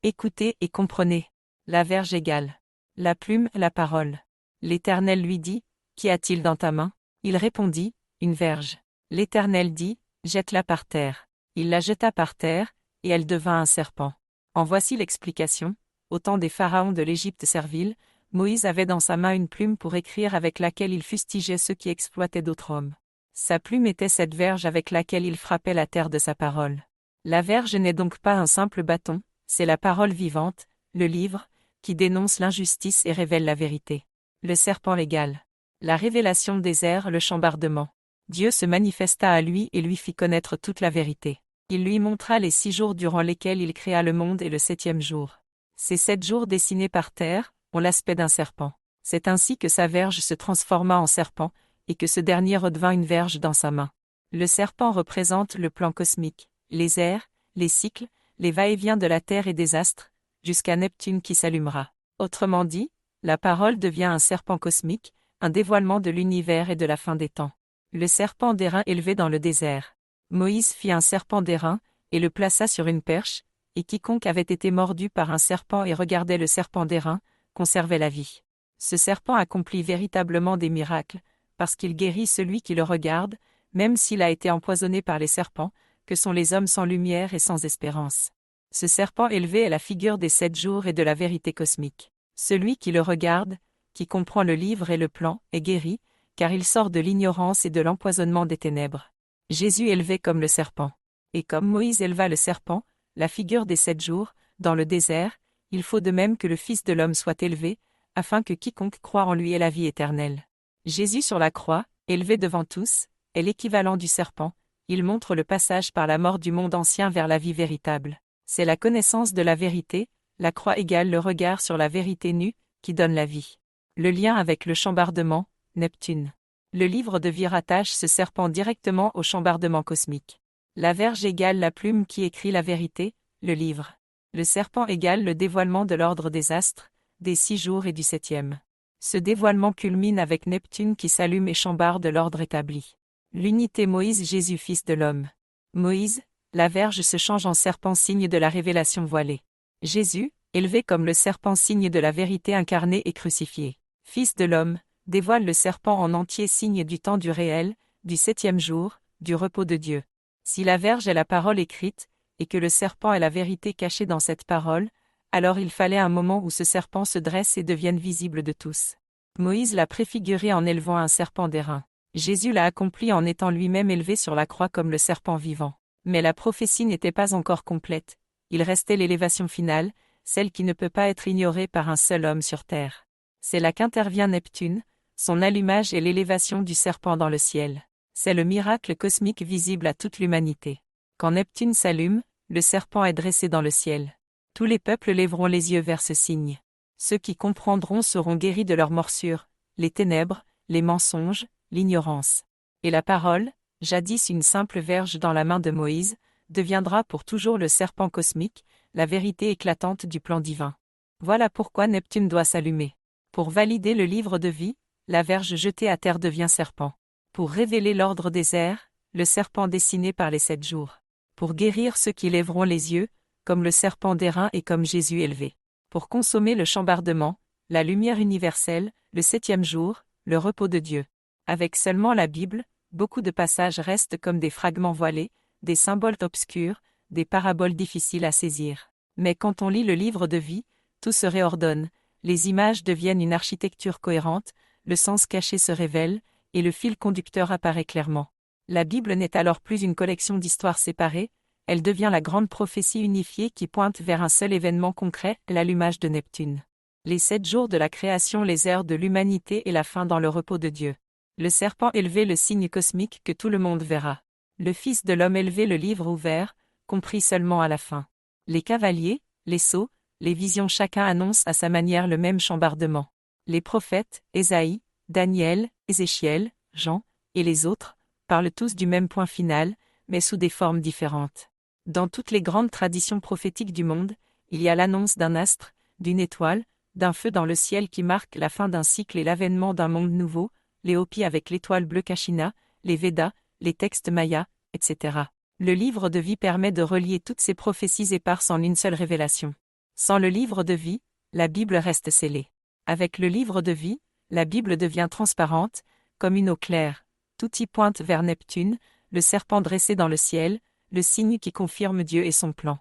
Écoutez et comprenez. La verge égale. La plume, la parole. L'Éternel lui dit, Qu'y a-t-il dans ta main? Il répondit, Une verge. L'Éternel dit, Jette-la par terre. Il la jeta par terre, et elle devint un serpent. En voici l'explication. Au temps des pharaons de l'Égypte servile, Moïse avait dans sa main une plume pour écrire avec laquelle il fustigeait ceux qui exploitaient d'autres hommes. Sa plume était cette verge avec laquelle il frappait la terre de sa parole. La verge n'est donc pas un simple bâton, c'est la parole vivante, le livre, qui dénonce l'injustice et révèle la vérité. Le serpent légal. La révélation des airs, le chambardement. Dieu se manifesta à lui et lui fit connaître toute la vérité. Il lui montra les 6 jours durant lesquels il créa le monde et le 7e jour. Ces 7 jours dessinés par terre ont l'aspect d'un serpent. C'est ainsi que sa verge se transforma en serpent, et que ce dernier redevint une verge dans sa main. Le serpent représente le plan cosmique, les airs, les cycles, les va-et-vient de la Terre et des astres, jusqu'à Neptune qui s'allumera. Autrement dit, la parole devient un serpent cosmique, un dévoilement de l'univers et de la fin des temps. Le serpent d'airain élevé dans le désert. Moïse fit un serpent d'airain, et le plaça sur une perche, et quiconque avait été mordu par un serpent et regardait le serpent d'airain, conservait la vie. Ce serpent accomplit véritablement des miracles, parce qu'il guérit celui qui le regarde, même s'il a été empoisonné par les serpents, que sont les hommes sans lumière et sans espérance. Ce serpent élevé est la figure des 7 jours et de la vérité cosmique. Celui qui le regarde, qui comprend le livre et le plan, est guéri, car il sort de l'ignorance et de l'empoisonnement des ténèbres. Jésus élevé comme le serpent. Et comme Moïse éleva le serpent, la figure des 7 jours, dans le désert, il faut de même que le Fils de l'homme soit élevé, afin que quiconque croit en lui ait la vie éternelle. Jésus sur la croix, élevé devant tous, est l'équivalent du serpent, il montre le passage par la mort du monde ancien vers la vie véritable. C'est la connaissance de la vérité, la croix égale le regard sur la vérité nue, qui donne la vie. Le lien avec le chambardement, Neptune. Le livre de vie rattache ce serpent directement au chambardement cosmique. La verge égale la plume qui écrit la vérité, le livre. Le serpent égale le dévoilement de l'ordre des astres, des 6 jours et du 7e. Ce dévoilement culmine avec Neptune qui s'allume et chambarde l'ordre établi. L'unité Moïse-Jésus fils de l'homme. Moïse, la verge se change en serpent signe de la révélation voilée. Jésus, élevé comme le serpent signe de la vérité incarnée et crucifié. Fils de l'homme, dévoile le serpent en entier signe du temps du réel, du 7e jour, du repos de Dieu. Si la verge est la parole écrite, et que le serpent est la vérité cachée dans cette parole, alors il fallait un moment où ce serpent se dresse et devienne visible de tous. Moïse l'a préfiguré en élevant un serpent d'airain. Jésus l'a accompli en étant lui-même élevé sur la croix comme le serpent vivant. Mais la prophétie n'était pas encore complète, il restait l'élévation finale, celle qui ne peut pas être ignorée par un seul homme sur terre. C'est là qu'intervient Neptune, son allumage et l'élévation du serpent dans le ciel. C'est le miracle cosmique visible à toute l'humanité. Quand Neptune s'allume, le serpent est dressé dans le ciel. Tous les peuples lèveront les yeux vers ce signe. Ceux qui comprendront seront guéris de leurs morsures, les ténèbres, les mensonges, l'ignorance. Et la parole, jadis une simple verge dans la main de Moïse, deviendra pour toujours le serpent cosmique, la vérité éclatante du plan divin. Voilà pourquoi Neptune doit s'allumer. Pour valider le livre de vie, la verge jetée à terre devient serpent. Pour révéler l'ordre des airs, le serpent dessiné par les 7 jours. Pour guérir ceux qui lèveront les yeux, comme le serpent d'airain et comme Jésus élevé. Pour consommer le chambardement, la lumière universelle, le 7e jour, le repos de Dieu. Avec seulement la Bible, beaucoup de passages restent comme des fragments voilés, des symboles obscurs, des paraboles difficiles à saisir. Mais quand on lit le livre de vie, tout se réordonne, les images deviennent une architecture cohérente, le sens caché se révèle, et le fil conducteur apparaît clairement. La Bible n'est alors plus une collection d'histoires séparées, elle devient la grande prophétie unifiée qui pointe vers un seul événement concret, l'allumage de Neptune. Les 7 jours de la création, les ères de l'humanité et la fin dans le repos de Dieu. Le serpent élevé, le signe cosmique que tout le monde verra. Le Fils de l'homme élevé, le livre ouvert, compris seulement à la fin. Les cavaliers, les sceaux, les visions, chacun annonce à sa manière le même chambardement. Les prophètes, Ésaïe, Daniel, Ézéchiel, Jean, et les autres, parlent tous du même point final, mais sous des formes différentes. Dans toutes les grandes traditions prophétiques du monde, il y a l'annonce d'un astre, d'une étoile, d'un feu dans le ciel qui marque la fin d'un cycle et l'avènement d'un monde nouveau, les Hopis avec l'étoile bleue Kashina, les Védas, les textes mayas, etc. Le livre de vie permet de relier toutes ces prophéties éparses en une seule révélation. Sans le livre de vie, la Bible reste scellée. Avec le livre de vie, la Bible devient transparente, comme une eau claire. Tout y pointe vers Neptune, le serpent dressé dans le ciel, le signe qui confirme Dieu et son plan.